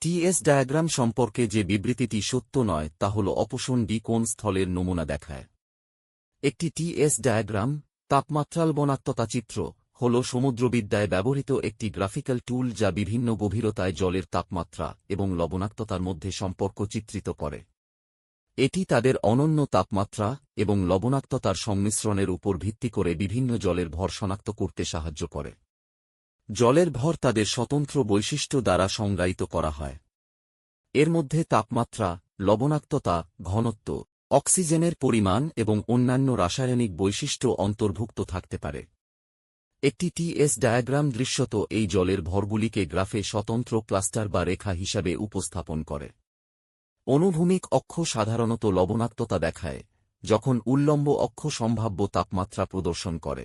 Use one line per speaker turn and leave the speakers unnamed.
T S diagram সম্পর্কে যে বিবৃতিটি সত্য নয় তা হল অপোষণ কোণ স্থলের নমুনা দেখায়। একটি টিএস ডায়াগ্রাম, তাপমাত্রা লবণাক্ততা চিত্র, হল সমুদ্রবিদ্যায় ব্যবহৃত একটি গ্রাফিক্যাল টুল যা বিভিন্ন গভীরতায় জলের তাপমাত্রা এবং লবণাক্ততার মধ্যে সম্পর্ক চিত্রিত করে। এটি তাদের অনন্য তাপমাত্রা এবং লবণাক্ততার সংমিশ্রণের উপর ভিত্তি করে বিভিন্ন জলের ভর শনাক্ত করতে সাহায্য করে। জলের ভর তাদের স্বতন্ত্র বৈশিষ্ট্য দ্বারা সংজ্ঞায়িত করা হয়। এর মধ্যে তাপমাত্রা, লবণাক্ততা, ঘনত্ব, অক্সিজেনের পরিমাণ এবং অন্যান্য রাসায়নিক বৈশিষ্ট্য অন্তর্ভুক্ত থাকতে পারে। একটি টিএস ডায়াগ্রাম দৃশ্যত এই জলের ভরগুলিকে গ্রাফে স্বতন্ত্র ক্লাস্টার বা রেখা হিসাবে উপস্থাপন করে। অনুভূমিক অক্ষ সাধারণত লবণাক্ততা দেখায়, যখন উল্লম্ব অক্ষ সম্ভাব্য তাপমাত্রা প্রদর্শন করে।